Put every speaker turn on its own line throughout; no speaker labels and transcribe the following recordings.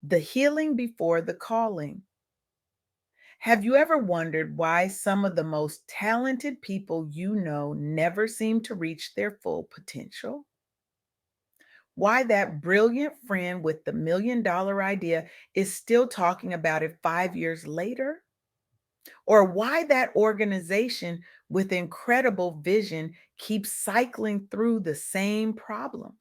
The healing before the calling. Have you ever wondered why some of the most talented people you know never seem to reach their full potential? Why that brilliant friend with the $1 million idea is still talking about it 5 years later? Or why that organization with incredible vision keeps cycling through the same problems?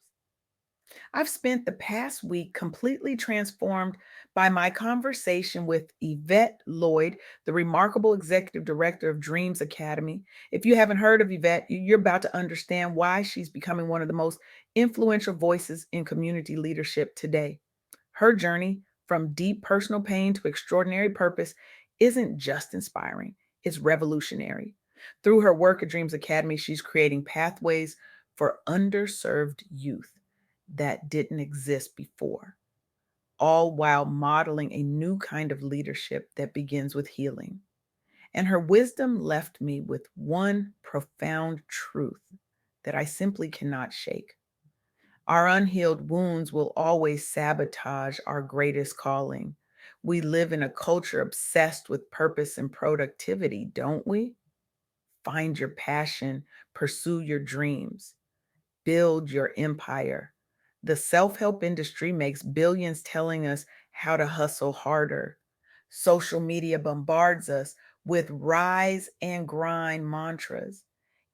I've spent the past week completely transformed by my conversation with Yvette Lloyd, the remarkable executive director of Dreams Academy. If you haven't heard of Yvette, you're about to understand why she's becoming one of the most influential voices in community leadership today. Her journey from deep personal pain to extraordinary purpose isn't just inspiring, it's revolutionary. Through her work at Dreams Academy, she's creating pathways for underserved youth that didn't exist before, all while modeling a new kind of leadership that begins with healing. And her wisdom left me with one profound truth that I simply cannot shake. Our unhealed wounds will always sabotage our greatest calling. We live in a culture obsessed with purpose and productivity, don't we? Find your passion, pursue your dreams, build your empire. The self help industry makes billions telling us how to hustle harder. Social media bombards us with rise and grind mantras.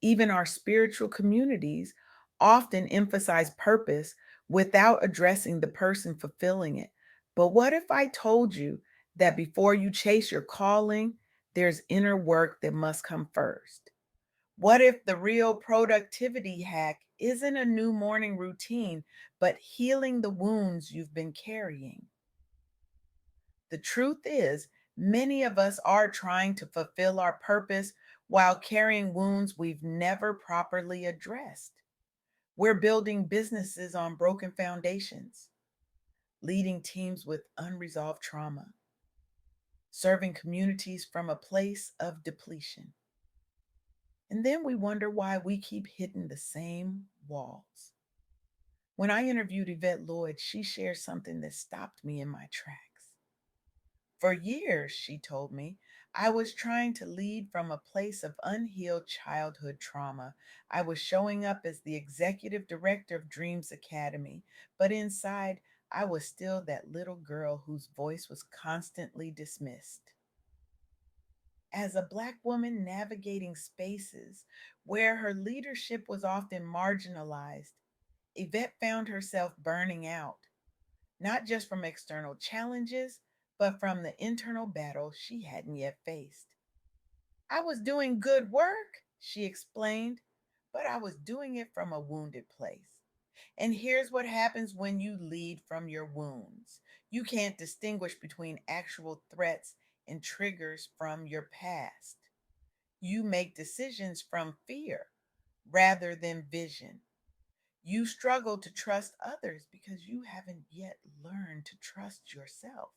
Even our spiritual communities often emphasize purpose without addressing the person fulfilling it. But what if I told you that before you chase your calling, there's inner work that must come first? What if the real productivity hack isn't a new morning routine, but healing the wounds you've been carrying? The truth is, many of us are trying to fulfill our purpose while carrying wounds we've never properly addressed. We're building businesses on broken foundations, leading teams with unresolved trauma, serving communities from a place of depletion. And then we wonder why we keep hitting the same walls. When I interviewed Yvette Lloyd, she shared something that stopped me in my tracks. For years, she told me, I was trying to lead from a place of unhealed childhood trauma. I was showing up as the executive director of Dreams Academy, but inside, I was still that little girl whose voice was constantly dismissed. As a Black woman navigating spaces where her leadership was often marginalized, Yvette found herself burning out, not just from external challenges, but from the internal battle she hadn't yet faced. I was doing good work, she explained, but I was doing it from a wounded place. And here's what happens when you lead from your wounds: you can't distinguish between actual threats and triggers from your past. You make decisions from fear rather than vision. You struggle to trust others because you haven't yet learned to trust yourself.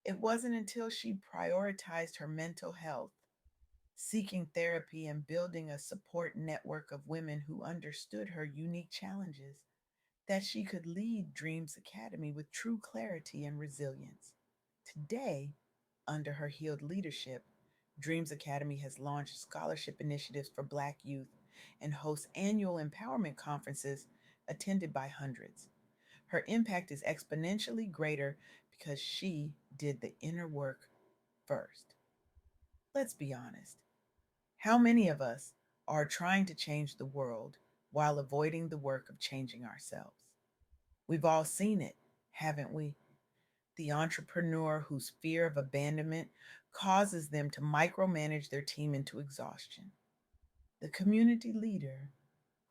It wasn't until she prioritized her mental health, seeking therapy and building a support network of women who understood her unique challenges, that she could lead Dreams Academy with true clarity and resilience. Today, under her healed leadership, Dreams Academy has launched scholarship initiatives for Black youth and hosts annual empowerment conferences attended by hundreds. Her impact is exponentially greater because she did the inner work first. Let's be honest. How many of us are trying to change the world while avoiding the work of changing ourselves? We've all seen it, haven't we? The entrepreneur whose fear of abandonment causes them to micromanage their team into exhaustion. The community leader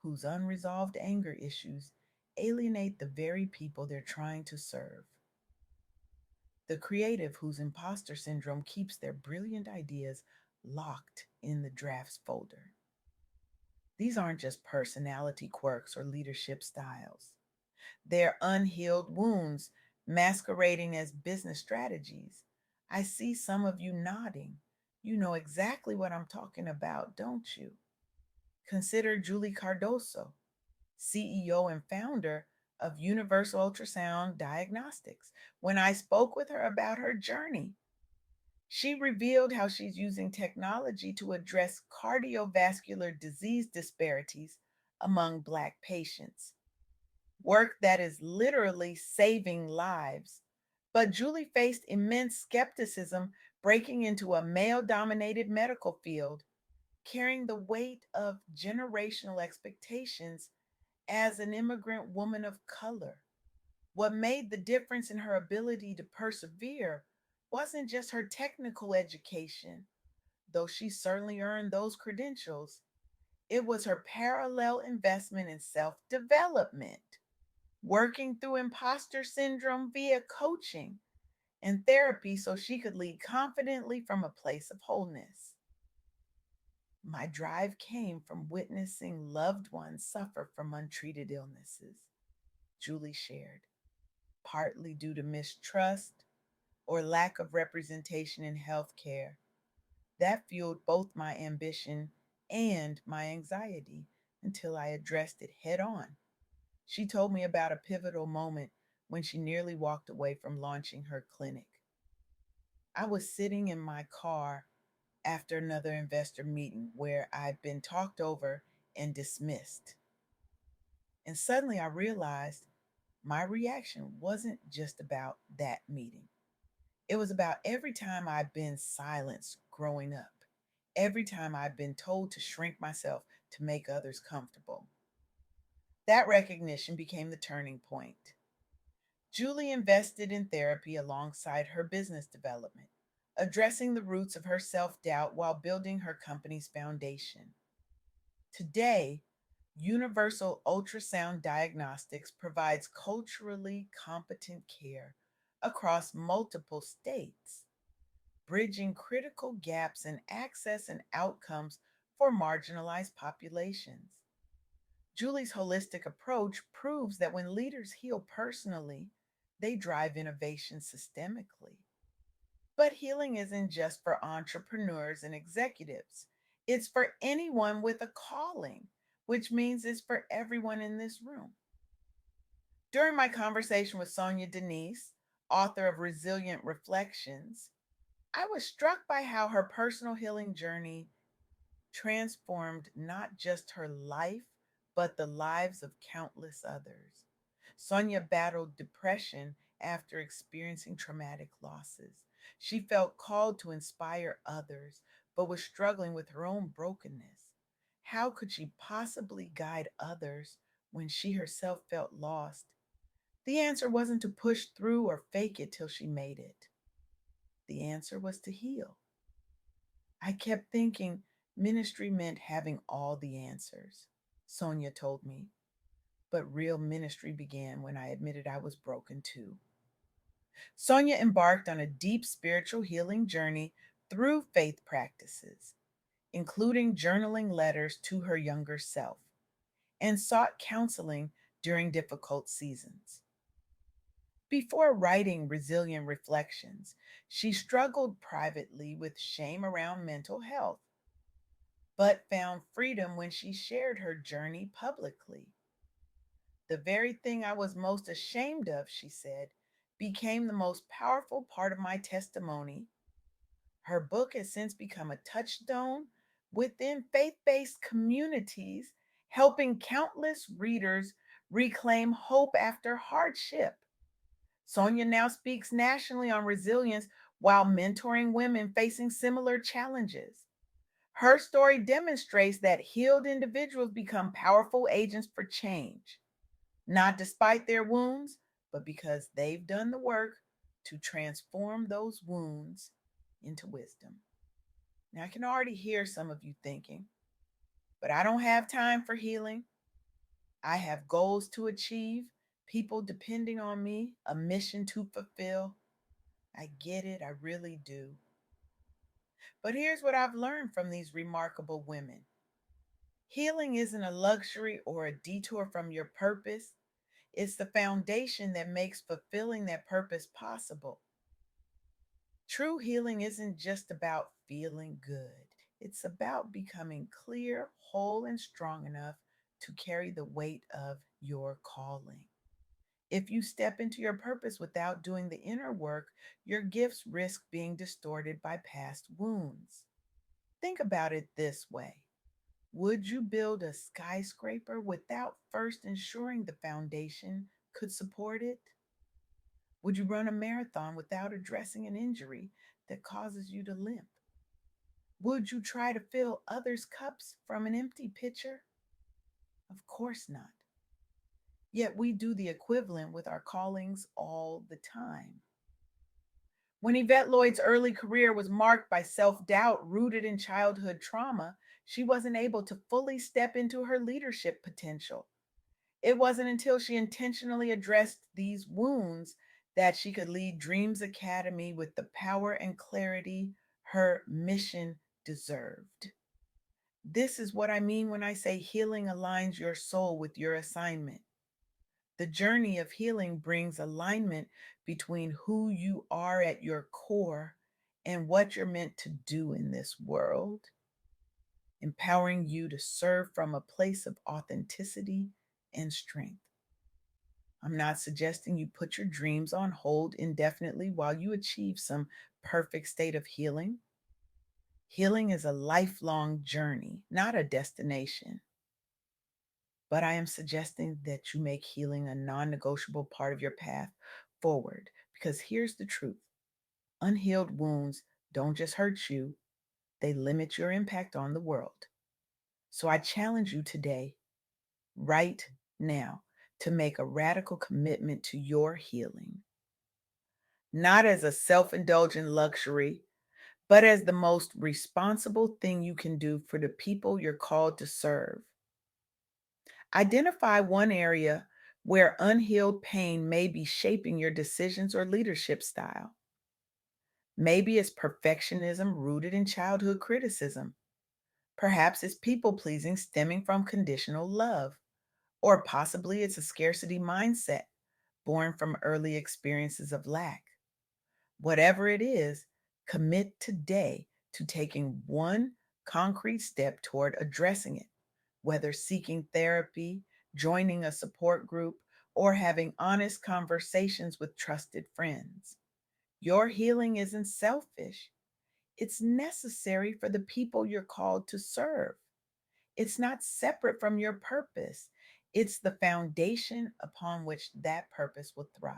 whose unresolved anger issues alienate the very people they're trying to serve. The creative whose imposter syndrome keeps their brilliant ideas locked in the drafts folder. These aren't just personality quirks or leadership styles. They're unhealed wounds masquerading as business strategies. I see some of you nodding. You know exactly what I'm talking about, don't you? Consider Julie Cardoso, CEO and founder of universal ultrasound diagnostics. When I spoke with her about her journey, she revealed how she's using technology to address cardiovascular disease disparities among Black patients, work that is literally saving lives. But Julie faced immense skepticism breaking into a male dominated medical field, carrying the weight of generational expectations as an immigrant woman of color. What made the difference in her ability to persevere wasn't just her technical education, though she certainly earned those credentials. It was her parallel investment in self development, working through imposter syndrome via coaching and therapy so she could lead confidently from a place of wholeness. My drive came from witnessing loved ones suffer from untreated illnesses, Julie shared, partly due to mistrust or lack of representation in healthcare. That fueled both my ambition and my anxiety until I addressed it head on. She told me about a pivotal moment when she nearly walked away from launching her clinic. I was sitting in my car after another investor meeting where I'd been talked over and dismissed. And suddenly I realized my reaction wasn't just about that meeting. It was about every time I've been silenced growing up, every time I've been told to shrink myself to make others comfortable. That recognition became the turning point. Julie invested in therapy alongside her business development, addressing the roots of her self doubt while building her company's foundation. Today, Universal Ultrasound Diagnostics provides culturally competent care across multiple states, bridging critical gaps in access and outcomes for marginalized populations. Julie's holistic approach proves that when leaders heal personally, they drive innovation systemically. But healing isn't just for entrepreneurs and executives, it's for anyone with a calling, which means it's for everyone in this room. During my conversation with Sonia Denise, author of Resilient Reflections, I was struck by how her personal healing journey transformed not just her life, but the lives of countless others. Sonia battled depression after experiencing traumatic losses. She felt called to inspire others, but was struggling with her own brokenness. How could she possibly guide others when she herself felt lost? The answer wasn't to push through or fake it till she made it. The answer was to heal. I kept thinking ministry meant having all the answers, Sonia told me. But real ministry began when I admitted I was broken too. Sonia embarked on a deep spiritual healing journey through faith practices, including journaling letters to her younger self, and sought counseling during difficult seasons. Before writing Resilient Reflections, she struggled privately with shame around mental health, but found freedom when she shared her journey publicly. The very thing I was most ashamed of, she said, became the most powerful part of my testimony. Her book has since become a touchstone within faith based communities, helping countless readers reclaim hope after hardship. Sonia now speaks nationally on resilience while mentoring women facing similar challenges. Her story demonstrates that healed individuals become powerful agents for change, not despite their wounds, but because they've done the work to transform those wounds into wisdom. Now, I can already hear some of you thinking, but I don't have time for healing. I have goals to achieve, people depending on me, a mission to fulfill. I get it, I really do. But here's what I've learned from these remarkable women: healing isn't a luxury or a detour from your purpose. It's the foundation that makes fulfilling that purpose possible. True healing isn't just about feeling good, it's about becoming clear, whole, and strong enough to carry the weight of your calling. If you step into your purpose without doing the inner work, your gifts risk being distorted by past wounds. Think about it this way. Would you build a skyscraper without first ensuring the foundation could support it? Would you run a marathon without addressing an injury that causes you to limp? Would you try to fill others' cups from an empty pitcher? Of course not. Yet we do the equivalent with our callings all the time. When Yvette Lloyd's early career was marked by self doubt rooted in childhood trauma, she wasn't able to fully step into her leadership potential. It wasn't until she intentionally addressed these wounds that she could lead Dreams Academy with the power and clarity her mission deserved. This is what I mean when I say healing aligns your soul with your assignment. The journey of healing brings alignment between who you are at your core and what you're meant to do in this world, empowering you to serve from a place of authenticity and strength. I'm not suggesting you put your dreams on hold indefinitely while you achieve some perfect state of healing. Healing is a lifelong journey, not a destination. But I am suggesting that you make healing a non negotiable part of your path forward. Because here's the truth: unhealed wounds don't just hurt you, they limit your impact on the world. So I challenge you today, right now, to make a radical commitment to your healing, not as a self indulgent luxury, but as the most responsible thing you can do for the people you're called to serve. Identify one area where unhealed pain may be shaping your decisions or leadership style. Maybe it's perfectionism rooted in childhood criticism. Perhaps it's people pleasing stemming from conditional love. Or possibly it's a scarcity mindset born from early experiences of lack. Whatever it is, commit today to taking one concrete step toward addressing it, whether seeking therapy, joining a support group, or having honest conversations with trusted friends. Your healing isn't selfish, it's necessary for the people you're called to serve. It's not separate from your purpose, it's the foundation upon which that purpose will thrive.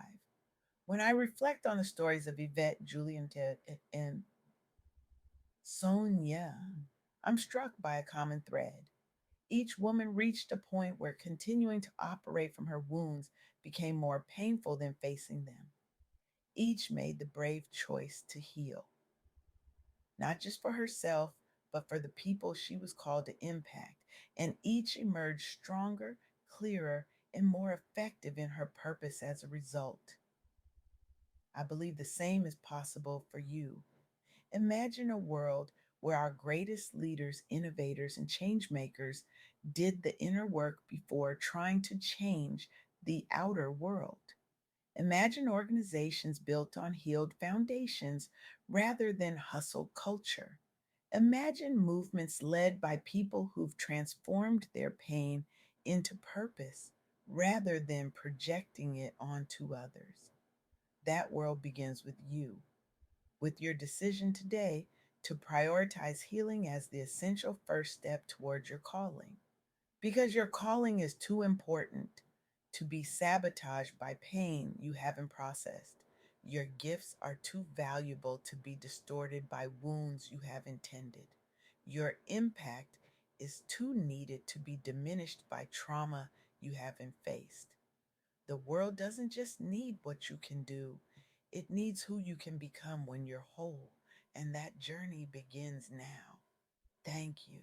When I reflect on the stories of Yvette, Julie, and Ted, and Sonia, I'm struck by a common thread. Each woman reached a point where continuing to operate from her wounds became more painful than facing them. Each made the brave choice to heal, not just for herself, but for the people she was called to impact. And each emerged stronger, clearer, and more effective in her purpose as a result. I believe the same is possible for you. Imagine a world where our greatest leaders, innovators, and change makers did the inner work before trying to change the outer world. Imagine organizations built on healed foundations rather than hustle culture. Imagine movements led by people who've transformed their pain into purpose rather than projecting it onto others. That world begins with you, with your decision today to prioritize healing as the essential first step towards your calling. Because your calling is too important to be sabotaged by pain you haven't processed. Your gifts are too valuable to be distorted by wounds you haven't tended. Your impact is too needed to be diminished by trauma you haven't faced. The world doesn't just need what you can do, it needs who you can become when you're whole. And that journey begins now. Thank you.